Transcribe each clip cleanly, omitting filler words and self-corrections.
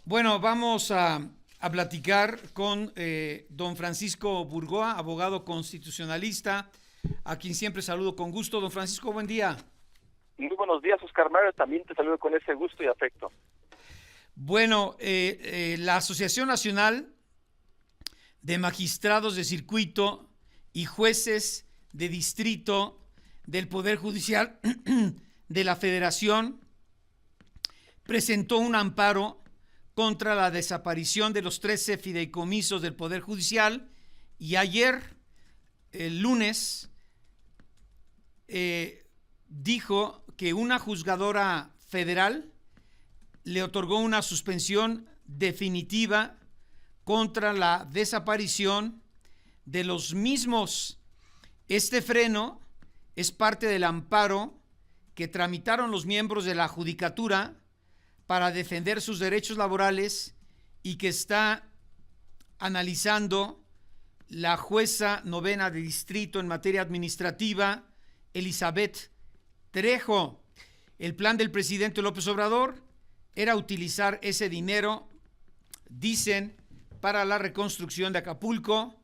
Bueno, vamos a platicar con don Francisco Burgoa, abogado constitucionalista, a quien siempre saludo con gusto. Don Francisco, buen día. Muy buenos días, Oscar Mario. También te saludo con ese gusto y afecto. Bueno, la Asociación Nacional de Magistrados de Circuito y Jueces de Distrito del Poder Judicial de la Federación presentó un amparo contra la desaparición de los 13 fideicomisos del Poder Judicial y ayer, el lunes, dijo que una juzgadora federal le otorgó una suspensión definitiva contra la desaparición de los mismos. Este freno es parte del amparo que tramitaron los miembros de la Judicatura para defender sus derechos laborales y que está analizando la jueza novena de distrito en materia administrativa, Elizabeth Trejo. El plan del presidente López Obrador era utilizar ese dinero, dicen, para la reconstrucción de Acapulco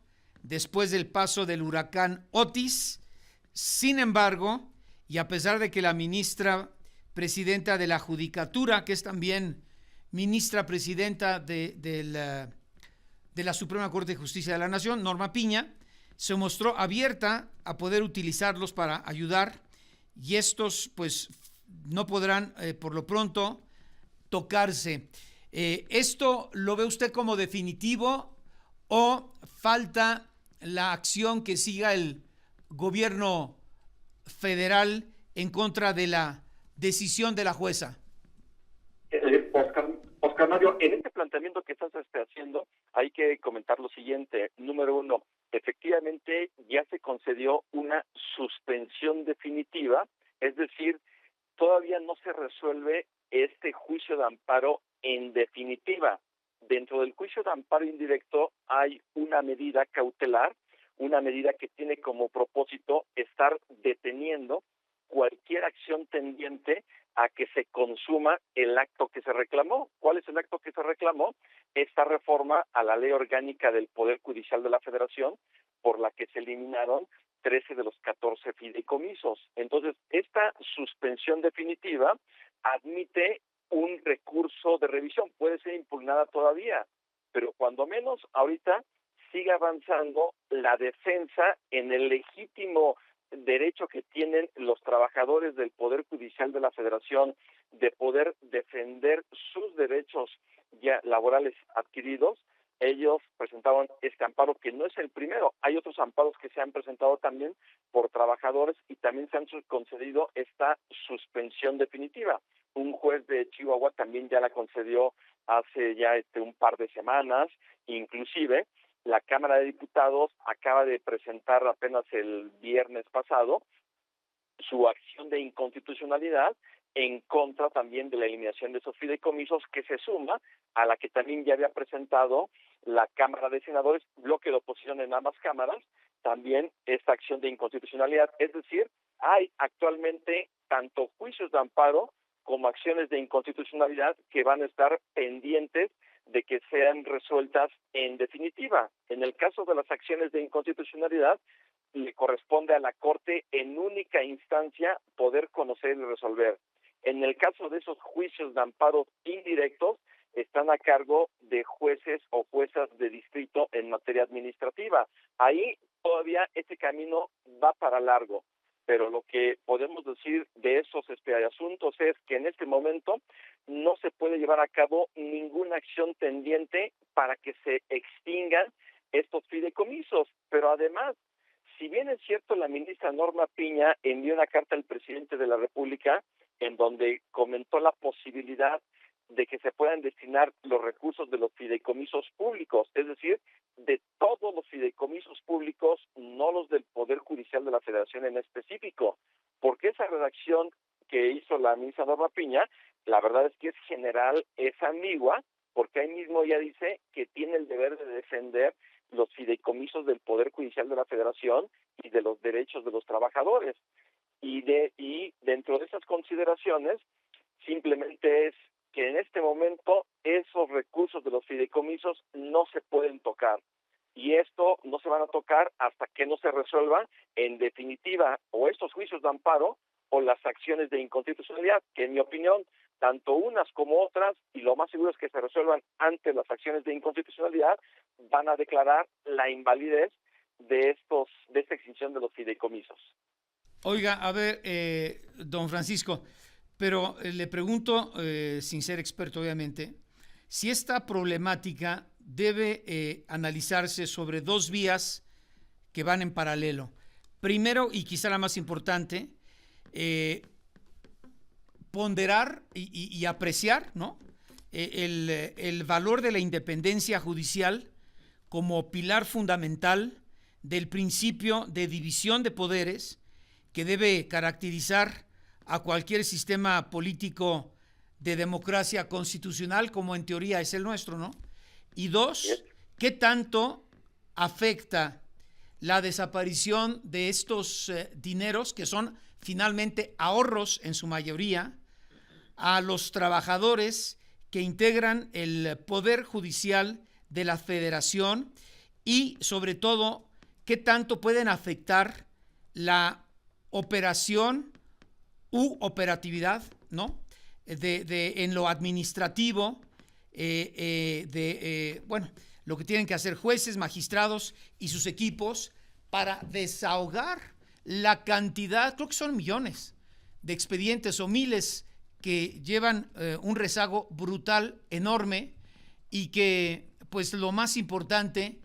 después del paso del huracán Otis. Sin embargo, y a pesar de que la ministra presidenta de la Judicatura, que es también ministra presidenta de la Suprema Corte de Justicia de la Nación, Norma Piña, se mostró abierta a poder utilizarlos para ayudar, y estos pues no podrán por lo pronto tocarse. ¿Esto lo ve usted como definitivo o falta la acción que siga el gobierno federal en contra de la decisión de la jueza? Oscar Mario, en este planteamiento que estás haciendo, hay que comentar lo siguiente. Número uno, efectivamente ya se concedió una suspensión definitiva, es decir, todavía no se resuelve este juicio de amparo en definitiva. Dentro del juicio de amparo indirecto hay una medida cautelar, una medida que tiene como propósito estar deteniendo cualquier acción tendiente a que se consuma el acto que se reclamó. ¿Cuál es el acto que se reclamó? Esta reforma a la Ley Orgánica del Poder Judicial de la Federación, por la que se eliminaron 13 de los 14 fideicomisos. Entonces, esta suspensión definitiva admite un recurso de revisión, puede ser impugnada todavía, pero cuando menos ahorita sigue avanzando la defensa en el legítimo derecho que tienen los trabajadores del Poder Judicial de la Federación de poder defender sus derechos ya laborales adquiridos. Ellos presentaron este amparo, que no es el primero. Hay otros amparos que se han presentado también por trabajadores y también se han concedido esta suspensión definitiva. Un juez de Chihuahua también ya la concedió hace ya un par de semanas. Inclusive, la Cámara de Diputados acaba de presentar apenas el viernes pasado su acción de inconstitucionalidad en contra también de la eliminación de esos fideicomisos, que se suma a la que también ya había presentado la Cámara de Senadores, bloque de oposición en ambas cámaras, también esta acción de inconstitucionalidad. Es decir, hay actualmente tanto juicios de amparo como acciones de inconstitucionalidad que van a estar pendientes de que sean resueltas en definitiva. En el caso de las acciones de inconstitucionalidad, le corresponde a la Corte en única instancia poder conocer y resolver. En el caso de esos juicios de amparo indirectos, están a cargo de jueces o juezas de distrito en materia administrativa. Ahí todavía este camino va para largo, pero lo que podemos decir de esos asuntos es que en este momento no se puede llevar a cabo ninguna acción tendiente para que se extingan estos fideicomisos, pero además, si bien es cierto, la ministra Norma Piña envió una carta al presidente de la República en donde comentó la posibilidad de que se puedan destinar los recursos de los fideicomisos públicos, es decir, de todos los fideicomisos públicos, no los del Poder Judicial de la Federación en específico, porque esa redacción que hizo la ministra Norma Piña, la verdad es que es general, es ambigua, porque ahí mismo ya dice que tiene el deber de defender los fideicomisos del Poder Judicial de la Federación y de los derechos de los trabajadores. Y dentro de esas consideraciones, simplemente es que en este momento esos recursos resuelva en definitiva o estos juicios de amparo o las acciones de inconstitucionalidad, que en mi opinión, tanto unas como otras, y lo más seguro es que se resuelvan ante las acciones de inconstitucionalidad, van a declarar la invalidez de esta extinción de los fideicomisos. Oiga, a ver, don Francisco, pero le pregunto, sin ser experto obviamente, si esta problemática debe analizarse sobre dos vías que van en paralelo. Primero, y quizá la más importante, ponderar y apreciar, ¿no? El valor de la independencia judicial como pilar fundamental del principio de división de poderes que debe caracterizar a cualquier sistema político de democracia constitucional, como en teoría es el nuestro, ¿no? Y dos, ¿qué tanto afecta la desaparición de estos dineros, que son finalmente ahorros en su mayoría, a los trabajadores que integran el Poder Judicial de la Federación y, sobre todo, qué tanto pueden afectar la operación u operatividad, ¿no? En lo administrativo, bueno, lo que tienen que hacer jueces, magistrados y sus equipos para desahogar la cantidad, creo que son millones de expedientes o miles que llevan un rezago brutal, enorme, y que, pues lo más importante,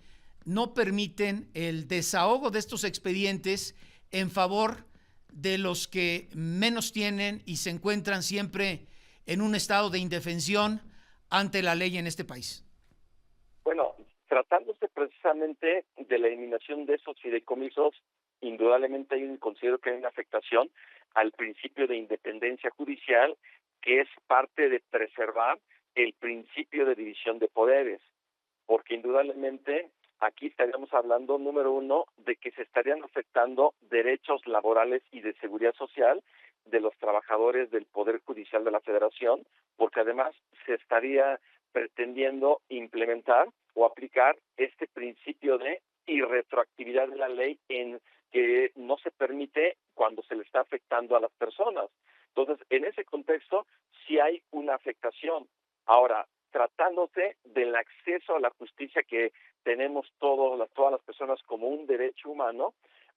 no permiten el desahogo de estos expedientes en favor de los que menos tienen y se encuentran siempre en un estado de indefensión ante la ley en este país. Bueno, tratándose precisamente de la eliminación de esos fideicomisos, indudablemente considero que hay una afectación al principio de independencia judicial, que es parte de preservar el principio de división de poderes, porque indudablemente aquí estaríamos hablando, número uno, de que se estarían afectando derechos laborales y de seguridad social de los trabajadores del Poder Judicial de la Federación, porque además se estaría pretendiendo implementar o aplicar este principio de irretroactividad de la ley en que no se permite cuando se le está afectando a las personas. Entonces, en ese contexto, sí hay una afectación. Ahora, tratándose del acceso a la justicia que tenemos todas las personas como un derecho humano,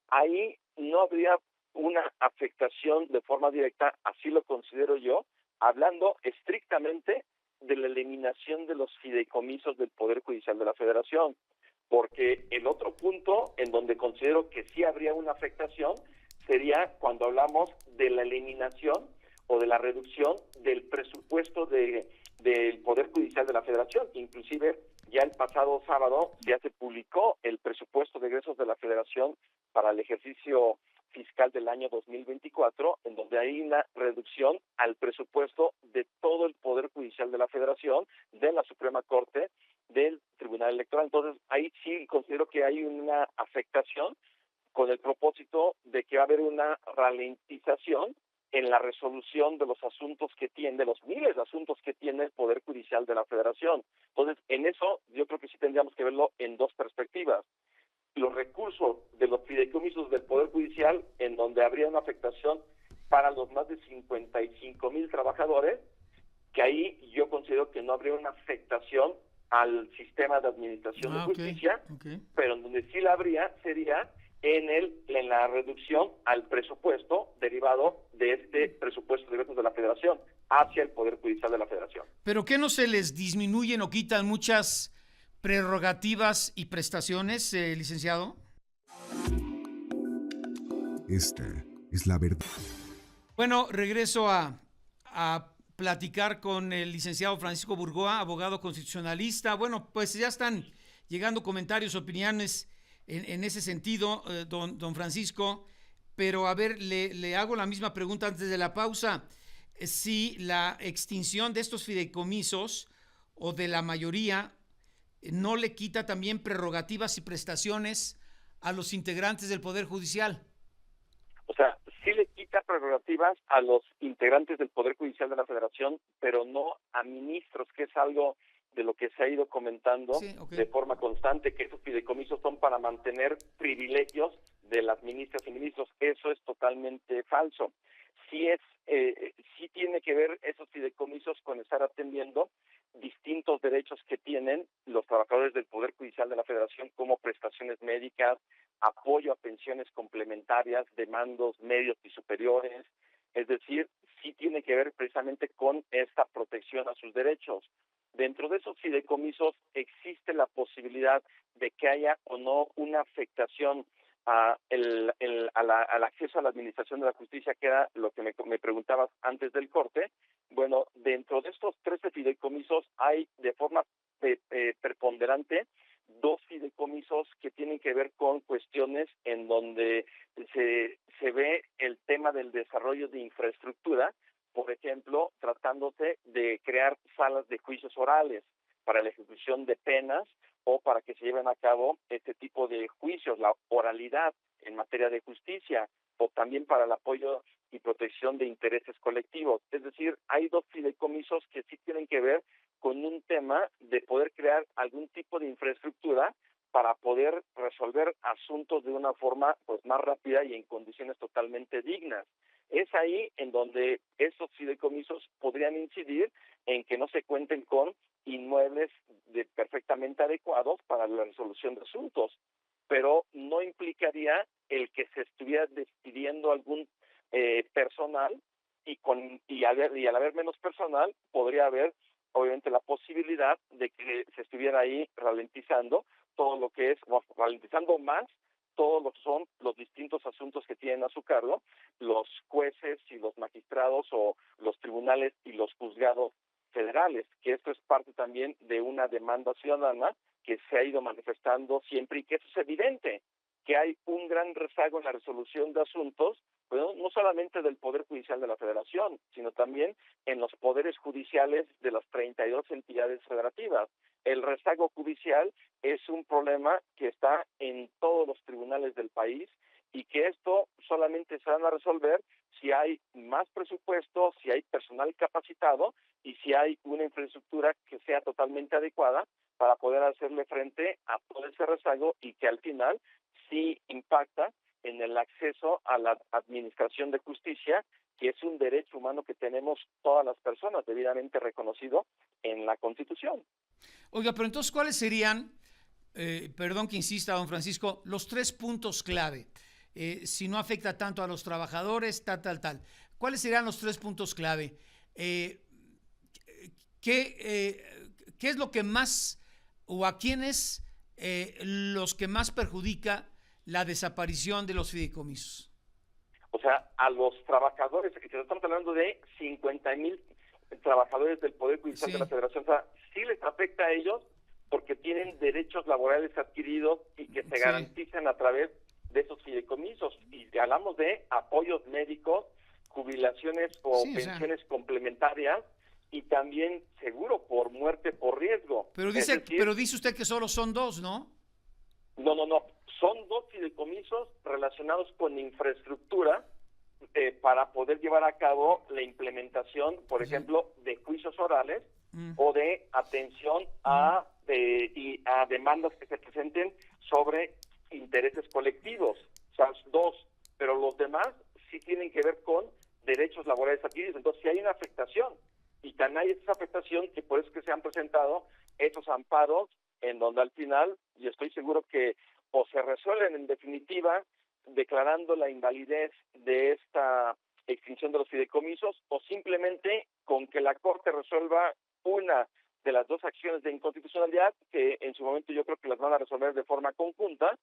ahí no habría una afectación de forma directa, así lo considero yo, hablando estrictamente de la eliminación de los fideicomisos del Poder Judicial de la Federación, porque el otro punto en donde considero que sí habría una afectación sería cuando hablamos de la eliminación o de la reducción del presupuesto del Poder Judicial de la Federación. Inclusive ya el pasado sábado ya se publicó el presupuesto de egresos de la Federación para el ejercicio fiscal del año 2024, en donde hay una reducción al presupuesto de todo el Poder Judicial de la Federación, de la Suprema Corte, del Tribunal Electoral. Entonces, ahí sí considero que hay una afectación con el propósito de que va a haber una ralentización en la resolución de los asuntos que tiene, de los miles de asuntos que tiene el Poder Judicial de la Federación. Entonces, en eso yo creo que sí tendríamos que verlo en dos perspectivas. Los recursos de los fideicomisos del Poder Judicial, en donde habría una afectación para los más de 55,000 trabajadores, que ahí yo considero que no habría una afectación al sistema de administración de justicia, pero en donde sí la habría sería en la reducción al presupuesto derivado de este presupuesto de egresos de la Federación hacia el Poder Judicial de la Federación. ¿Pero qué no se les disminuyen o quitan muchas prerrogativas y prestaciones, licenciado? Esta es la verdad. Bueno, regreso a platicar con el licenciado Francisco Burgoa, abogado constitucionalista. Bueno, pues ya están llegando comentarios, opiniones en ese sentido, don Francisco, pero a ver, le hago la misma pregunta antes de la pausa. Si la extinción de estos fideicomisos o de la mayoría no le quita también prerrogativas y prestaciones a los integrantes del Poder Judicial. O sea, sí le quita prerrogativas a los integrantes del Poder Judicial de la Federación, pero no a ministros, que es algo de lo que se ha ido comentando Sí, ok. de forma constante, que esos fideicomisos son para mantener privilegios de las ministras y ministros. Eso es totalmente falso. Sí tiene que ver esos fideicomisos con estar atendiendo distintos derechos que tienen los trabajadores del Poder Judicial de la Federación, como prestaciones médicas, apoyo a pensiones complementarias de mandos medios y superiores. Es decir, sí tiene que ver precisamente con esta protección a sus derechos. Dentro de esos fideicomisos existe la posibilidad de que haya o no una afectación al acceso a la administración de la justicia, que era lo que me preguntabas antes del corte. Bueno, dentro de estos 13 fideicomisos hay de forma preponderante 2 fideicomisos que tienen que ver con cuestiones en donde se ve el tema del desarrollo de infraestructura, por ejemplo, tratándose de crear salas de juicios orales para la ejecución de penas o para que se lleven a cabo este tipo de juicios, la oralidad en materia de justicia, o también para el apoyo y protección de intereses colectivos. Es decir, hay 2 fideicomisos que sí tienen que ver con un tema de poder crear algún tipo de infraestructura para poder resolver asuntos de una forma pues más rápida y en condiciones totalmente dignas. Es ahí en donde esos fideicomisos podrían incidir en que no se cuenten con inmuebles perfectamente adecuados para la resolución de asuntos, pero no implicaría el que se estuviera despidiendo algún personal y al haber menos personal podría haber obviamente la posibilidad de que se estuviera ahí ralentizando todo lo que es, ralentizando más todo lo que son los distintos asuntos que tienen a su cargo los jueces y los magistrados o los tribunales y los juzgados federales, que esto es parte también de una demanda ciudadana que se ha ido manifestando siempre y que eso es evidente, que hay un gran rezago en la resolución de asuntos, bueno, no solamente del Poder Judicial de la Federación, sino también en los poderes judiciales de las 32 entidades federativas. El rezago judicial es un problema que está en todos los tribunales del país y que esto solamente se van a resolver si hay más presupuesto, si hay personal capacitado y si hay una infraestructura que sea totalmente adecuada para poder hacerle frente a todo ese rezago y que al final sí impacta en el acceso a la administración de justicia, que es un derecho humano que tenemos todas las personas, debidamente reconocido en la Constitución. Oiga, pero entonces, ¿cuáles serían, perdón que insista, don Francisco, los 3 puntos clave? Si no afecta tanto a los trabajadores, tal. ¿Cuáles serían los 3 puntos clave? ¿Qué es lo que más, o a quiénes los que más perjudica la desaparición de los fideicomisos? O sea, a los trabajadores, estamos hablando de 50,000 trabajadores del Poder Judicial de la Federación, o sea, sí les afecta a ellos porque tienen derechos laborales adquiridos y que se garantizan a través de esos fideicomisos. Y hablamos de apoyos médicos, jubilaciones o pensiones complementarias y también seguro por muerte por riesgo. Pero dice usted que solo son 2, ¿no? No. Son 2 fideicomisos relacionados con infraestructura para poder llevar a cabo la implementación, por ejemplo, de juicios orales o de atención a demandas que se presenten sobre intereses colectivos. O sea, 2, pero los demás sí tienen que ver con derechos laborales adquiridos. Entonces, si hay una afectación, y tan hay esa afectación que por eso es que se han presentado esos amparos en donde al final, y estoy seguro que o se resuelven en definitiva declarando la invalidez de esta extinción de los fideicomisos, o simplemente con que la Corte resuelva una de las 2 acciones de inconstitucionalidad, que en su momento yo creo que las van a resolver de forma conjunta,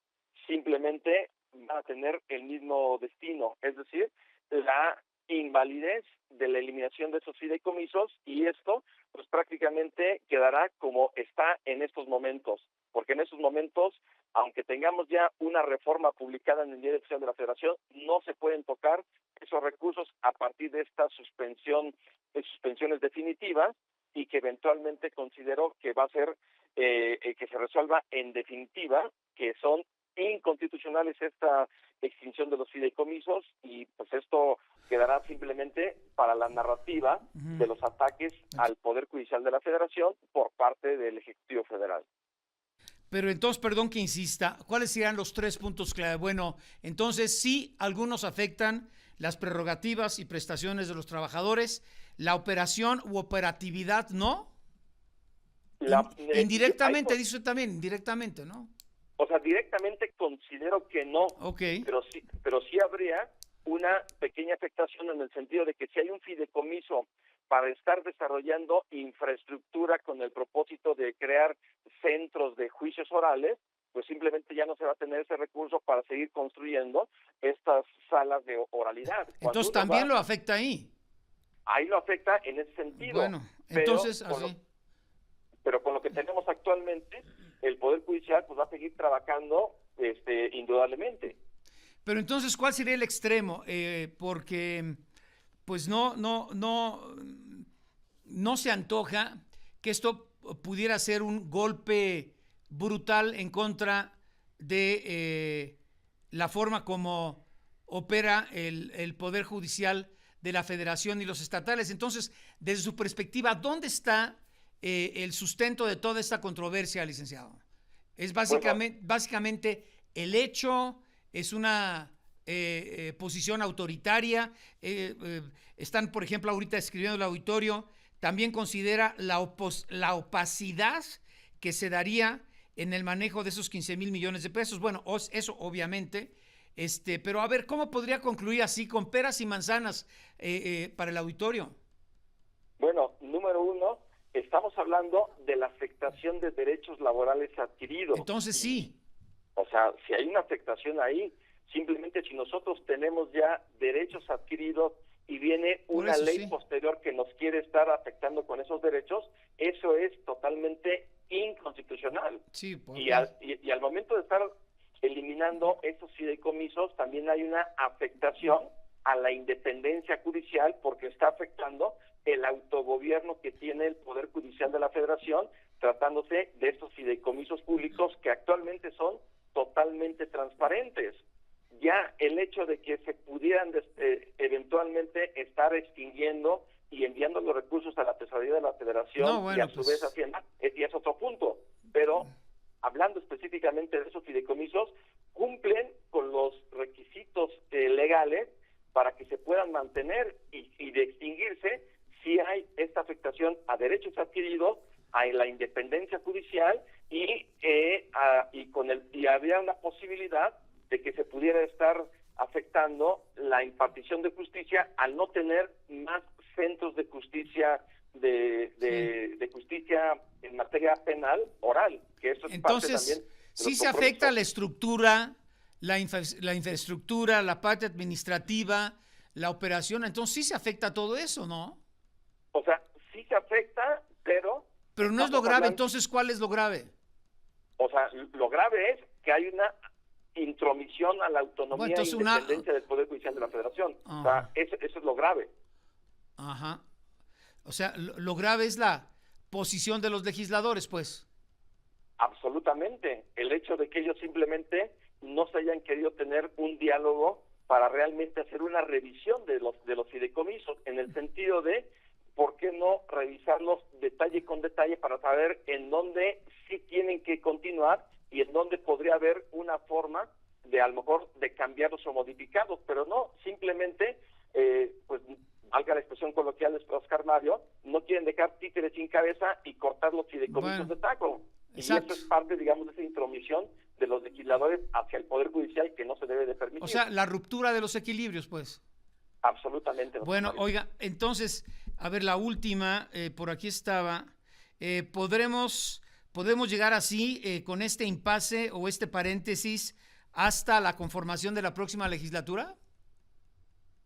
simplemente van a tener el mismo destino, es decir, la invalidez de la eliminación de esos fideicomisos, y esto pues prácticamente quedará como está en estos momentos, porque en estos momentos, aunque tengamos ya una reforma publicada en el Diario Oficial de la Federación, no se pueden tocar esos recursos a partir de esta suspensiones definitivas, y que eventualmente considero que va a ser que se resuelva en definitiva, que son inconstitucionales esta extinción de los fideicomisos, y pues esto quedará simplemente para la narrativa de los ataques al Poder Judicial de la Federación por parte de Pero entonces, perdón que insista, ¿cuáles serían los 3 puntos clave? Bueno, entonces sí, algunos afectan las prerrogativas y prestaciones de los trabajadores, la operación u operatividad, ¿no? Indirectamente, dice también, indirectamente, ¿no? O sea, directamente considero que no, Okay. pero sí habría una pequeña afectación en el sentido de que si hay un fideicomiso para estar desarrollando infraestructura con el propósito de crear centros de juicios orales, pues simplemente ya no se va a tener ese recurso para seguir construyendo estas salas de oralidad. Entonces también lo afecta ahí. Ahí lo afecta en ese sentido. Bueno, entonces así. Pero con lo que tenemos actualmente, el Poder Judicial pues va a seguir trabajando indudablemente. Pero entonces, ¿cuál sería el extremo? Porque pues no se antoja que esto pudiera ser un golpe brutal en contra de la forma como opera el Poder Judicial de la Federación y los estatales. Entonces, desde su perspectiva, ¿dónde está el sustento de toda esta controversia, licenciado? Es básicamente el hecho, es una posición autoritaria. Están, por ejemplo, ahorita escribiendo el auditorio, también considera la opacidad que se daría en el manejo de esos 15,000 millones de pesos. Bueno, eso obviamente, pero a ver, ¿cómo podría concluir así con peras y manzanas para el auditorio? Bueno, número uno, estamos hablando de la afectación de derechos laborales adquiridos. Entonces sí. O sea, si hay una afectación ahí, simplemente si nosotros tenemos ya derechos adquiridos y viene una ley posterior que nos quiere estar afectando con esos derechos, eso es totalmente inconstitucional. Sí, y al momento de estar eliminando esos fideicomisos, también hay una afectación a la independencia judicial porque está afectando el autogobierno que tiene el Poder Judicial de la Federación, tratándose de estos fideicomisos públicos que actualmente son totalmente transparentes. Ya el hecho de que se pudieran eventualmente estar extinguiendo y enviando los recursos a la tesorería de la Federación y a su vez Hacienda, y es otro punto. Pero hablando específicamente de esos fideicomisos, cumplen con los requisitos legales para que se puedan mantener y de extinguirse si hay esta afectación a derechos adquiridos, a la independencia judicial y habría una posibilidad de que se pudiera estar afectando la impartición de justicia al no tener más centros de justicia de justicia en materia penal oral, que eso es entonces, parte también. Sí se afecta la estructura, la infraestructura, la parte administrativa, la operación, entonces sí se afecta todo eso, ¿no? O sea, sí se afecta, pero no es lo grave, entonces, ¿cuál es lo grave? O sea, lo grave es que hay una intromisión a la autonomía e independencia del Poder Judicial de la Federación. O sea, eso es lo grave. Ajá. O sea, lo grave es la posición de los legisladores, pues. Absolutamente. El hecho de que ellos simplemente no se hayan querido tener un diálogo para realmente hacer una revisión de los fideicomisos, en el sentido de ¿por qué no revisarlos detalle con detalle para saber en dónde sí tienen que continuar y en dónde podría haber una forma de a lo mejor de cambiarlos o modificarlos? Pero no, simplemente, pues valga la expresión coloquial de Oscar Mario, no quieren dejar títeres sin cabeza y cortar los fideicomisos de taco. Exacto. Y eso es parte, digamos, de esa intromisión de los legisladores hacia el Poder Judicial que no se debe de permitir. O sea, la ruptura de los equilibrios, pues. Absolutamente. Bueno, oiga, entonces, a ver, la última, por aquí estaba, ¿podremos llegar así, con este impasse o este paréntesis, hasta la conformación de la próxima legislatura?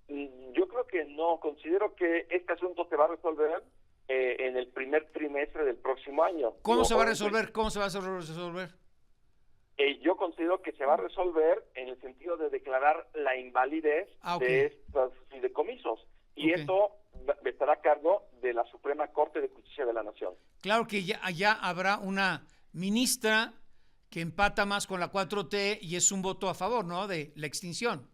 Yo creo que no, considero que este asunto se va a resolver en el primer trimestre del próximo año. ¿Cómo se va a resolver? ¿Cómo se va a resolver? Yo considero que se va a resolver en el sentido de declarar la invalidez de estos fideicomisos. Y eso estará a cargo de la Suprema Corte de Justicia de la Nación. Claro que ya habrá una ministra que empata más con la 4T y es un voto a favor, ¿no?, de la extinción.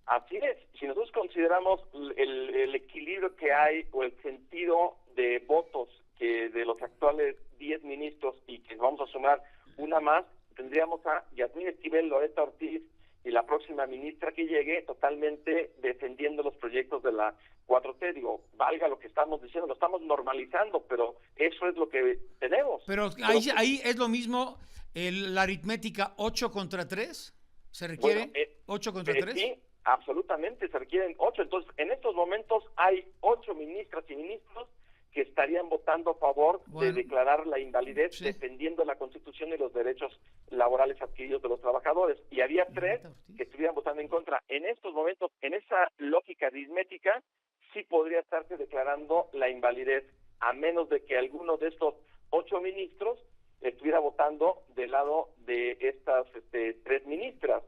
Así es. Si nosotros consideramos el equilibrio que hay o el sentido de votos que de los actuales 10 ministros y que vamos a sumar una más, tendríamos a Yasmín Esquivel, Loretta Ortiz y la próxima ministra que llegue totalmente defendiendo los proyectos de la 4T. Digo, valga lo que estamos diciendo, lo estamos normalizando, pero eso es lo que tenemos. Pero ahí es lo mismo la aritmética 8 contra 3, ¿se requiere? Bueno, 8 contra 3. Sí, absolutamente, se requieren 8. Entonces, en estos momentos hay 8 ministras y ministros que estarían votando a favor de declarar la invalidez, defendiendo la Constitución y los derechos laborales adquiridos de los trabajadores. Y había 3 que estuvieran votando en contra. En estos momentos, en esa lógica aritmética, sí podría estarse declarando la invalidez, a menos de que alguno de estos 8 ministros estuviera votando del lado de estas 3 ministras.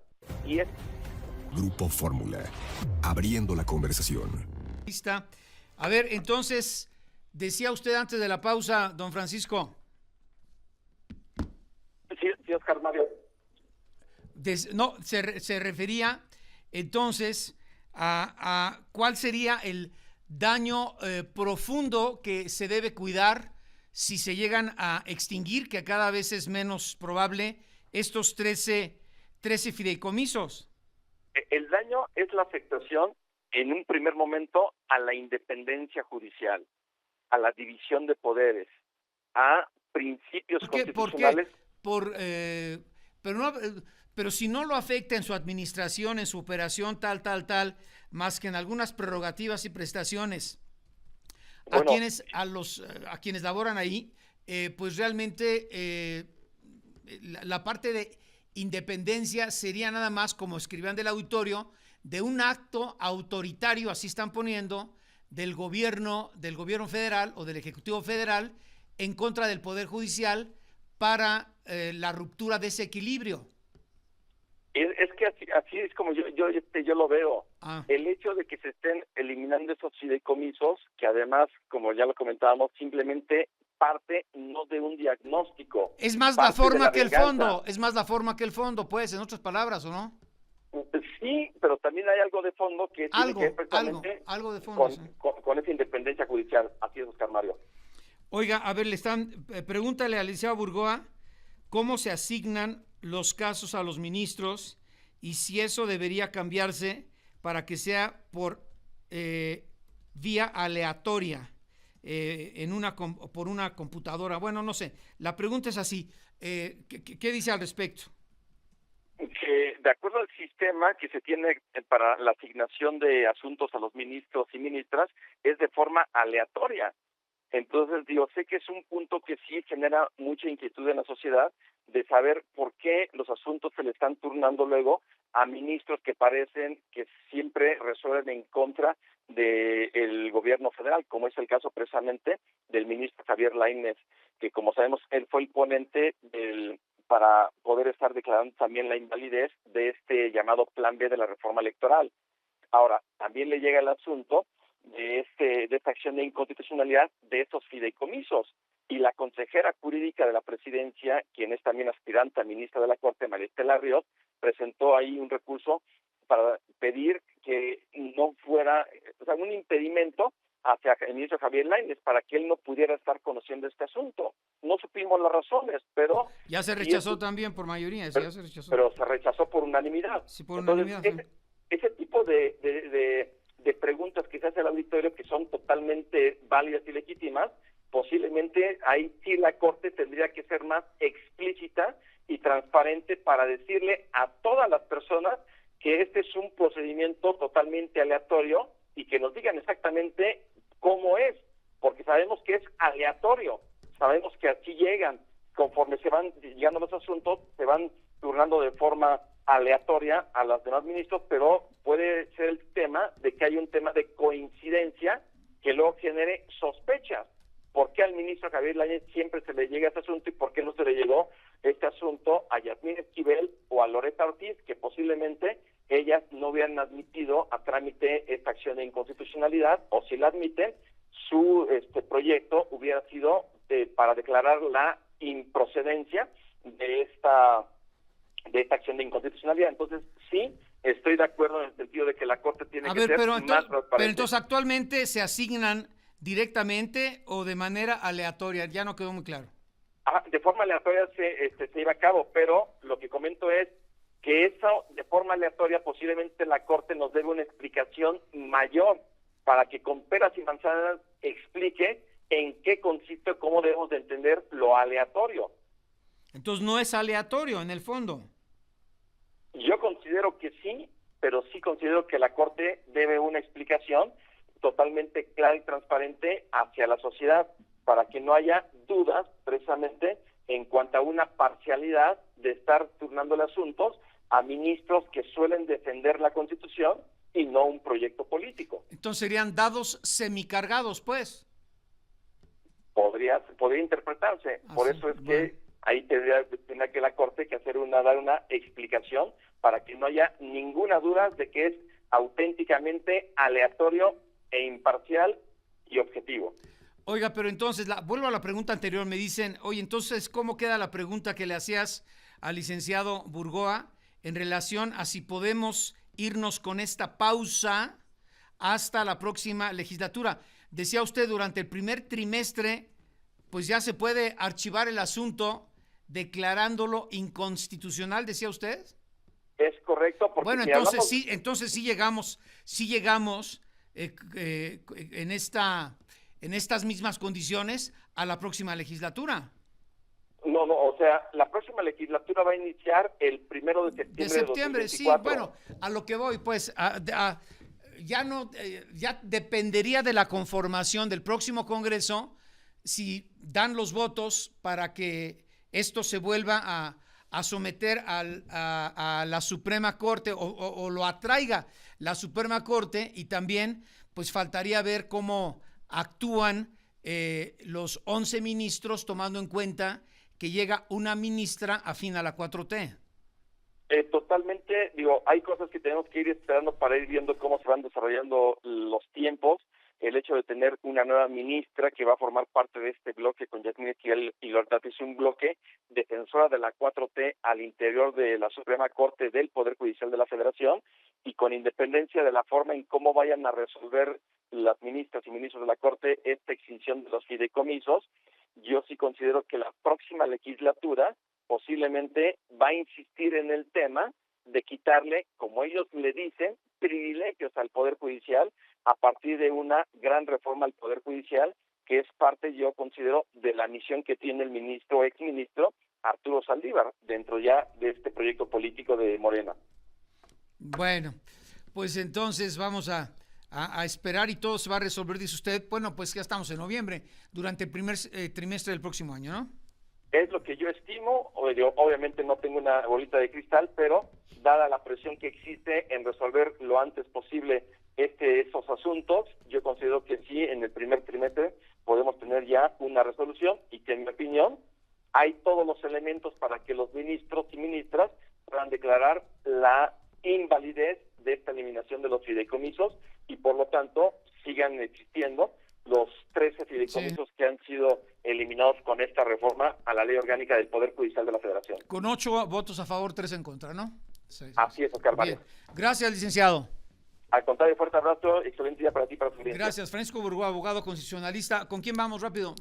Y es Grupo Fórmula, abriendo la conversación. Lista. A ver, entonces, decía usted antes de la pausa, don Francisco. Sí, Oscar Mario. No, se refería entonces a cuál sería el daño profundo que se debe cuidar si se llegan a extinguir, que cada vez es menos probable, estos 13 fideicomisos. El daño es la afectación en un primer momento a la independencia judicial, a la división de poderes, a principios constitucionales. Pero si no lo afecta en su administración, en su operación, tal, más que en algunas prerrogativas y prestaciones, bueno, a quienes laboran ahí, pues realmente la parte de independencia sería nada más, como escribían del auditorio, de un acto autoritario, así están poniendo, del gobierno federal o del Ejecutivo Federal en contra del Poder Judicial para la ruptura de ese equilibrio. Es que así es como yo lo veo. El hecho de que se estén eliminando esos fideicomisos, que además, como ya lo comentábamos, simplemente parte no de un diagnóstico. Es más la forma que el fondo, pues, en otras palabras, ¿o no? Sí, pero también hay algo de fondo que tiene que ver precisamente algo de fondo, con esa independencia judicial. Así es, Oscar Mario. Oiga, a ver, pregúntale al licenciado Burgoa cómo se asignan los casos a los ministros y si eso debería cambiarse para que sea por vía aleatoria por una computadora. Bueno, no sé. La pregunta es así. ¿Qué dice al respecto? Que de acuerdo al sistema que se tiene para la asignación de asuntos a los ministros y ministras, es de forma aleatoria. Entonces, sé que es un punto que sí genera mucha inquietud en la sociedad de saber por qué los asuntos se le están turnando luego a ministros que parecen que siempre resuelven en contra del gobierno federal, como es el caso precisamente del ministro Javier Lainez, que como sabemos, él fue el ponente para poder estar declarando también la invalidez de este llamado Plan B de la reforma electoral. Ahora, también le llega el asunto de esta acción de inconstitucionalidad de estos fideicomisos, y la consejera jurídica de la presidencia, quien es también aspirante a ministra de la Corte, María Estela Ríos, presentó ahí un recurso para pedir que no fuera, un impedimento hacia el ministro Javier Lainez para que él no pudiera estar conociendo este asunto. No supimos las razones, pero... Ya se rechazó también por mayoría, pero, ya se rechazó. Pero se rechazó por unanimidad. Sí, por unanimidad. Entonces, ese tipo de preguntas que se hace al auditorio, que son totalmente válidas y legítimas, posiblemente ahí sí la Corte tendría que ser más explícita y transparente para decirle a todas las personas que este es un procedimiento totalmente aleatorio y que nos digan exactamente cómo es, porque sabemos que es aleatorio, sabemos que así llegan, conforme se van llegando los asuntos, se van turnando de forma aleatoria a los demás ministros, pero puede ser el tema de que hay un tema de coincidencia que luego genere sospechas. ¿Por qué al ministro Javier Lainez siempre se le llega este asunto y por qué no se le llegó este asunto a Yasmín Esquivel o a Loretta Ortiz, que posiblemente ellas no hubieran admitido a trámite esta acción de inconstitucionalidad, o si la admiten, su proyecto hubiera sido para declarar la improcedencia de esta acción de inconstitucionalidad? Entonces, sí, estoy de acuerdo en el sentido de que la Corte tiene que ser más transparente. Pero entonces, ¿actualmente se asignan directamente o de manera aleatoria? Ya no quedó muy claro. De forma aleatoria se iba a cabo, pero lo que comento es que eso de forma aleatoria posiblemente la Corte nos debe una explicación mayor para que con peras y manzanas explique en qué consiste, cómo debemos de entender lo aleatorio. Entonces no es aleatorio en el fondo. Yo considero que sí, pero sí considero que la Corte debe una explicación totalmente clara y transparente hacia la sociedad para que no haya dudas precisamente en cuanto a una parcialidad de estar turnándole asuntos a ministros que suelen defender la Constitución y no un proyecto político. Entonces serían dados semicargados, pues. Podría interpretarse. Por eso es que ahí tendría que la Corte que dar una explicación para que no haya ninguna duda de que es auténticamente aleatorio e imparcial y objetivo. Oiga, pero entonces, vuelvo a la pregunta anterior, me dicen, oye, entonces, ¿cómo queda la pregunta que le hacías al licenciado Burgoa en relación a si podemos irnos con esta pausa hasta la próxima legislatura? Decía usted, durante el primer trimestre, pues ya se puede archivar el asunto declarándolo inconstitucional, decía usted. Es correcto. Porque bueno, entonces sí llegamos en estas mismas condiciones a la próxima legislatura. No, o sea, la próxima legislatura va a iniciar el 1 de septiembre. De septiembre, de 2024. sí, bueno, a lo que voy, pues, ya dependería de la conformación del próximo Congreso si dan los votos para que esto se vuelva a someter a la Suprema Corte o lo atraiga la Suprema Corte, y también pues faltaría ver cómo actúan los 11 ministros, tomando en cuenta que llega una ministra afín a la 4T. Totalmente, hay cosas que tenemos que ir esperando para ir viendo cómo se van desarrollando los tiempos. El hecho de tener una nueva ministra que va a formar parte de este bloque con Yasmín Esquivel y Libertad, es un bloque defensora de la 4T al interior de la Suprema Corte del Poder Judicial de la Federación, y con independencia de la forma en cómo vayan a resolver las ministras y ministros de la Corte esta extinción de los fideicomisos, yo sí considero que la próxima legislatura posiblemente va a insistir en el tema de quitarle, como ellos le dicen, privilegios al Poder Judicial a partir de una gran reforma al Poder Judicial, que es parte, yo considero, de la misión que tiene el exministro Arturo Saldívar, dentro ya de este proyecto político de Morena. Bueno, pues entonces vamos a esperar y todo se va a resolver, dice usted. Bueno, pues ya estamos en noviembre, durante el primer trimestre del próximo año, ¿no? Es lo que yo estimo. Obviamente no tengo una bolita de cristal, pero dada la presión que existe en resolver lo antes posible esos asuntos, yo considero que sí, en el primer trimestre podemos tener ya una resolución, y que, en mi opinión, hay todos los elementos para que los ministros y ministras puedan declarar la invalidez de esta eliminación de los fideicomisos, y por lo tanto sigan existiendo los 13 fideicomisos que han sido eliminados con esta reforma a la Ley Orgánica del Poder Judicial de la Federación. Con 8 votos a favor, 3 en contra, ¿no? Sí. Así es, Oscar Mario. Gracias, licenciado. Al contrario, fuerte abrazo, excelente día para ti y para tu cliente. Gracias, Francisco Burgoa, abogado constitucionalista. ¿Con quién vamos rápido?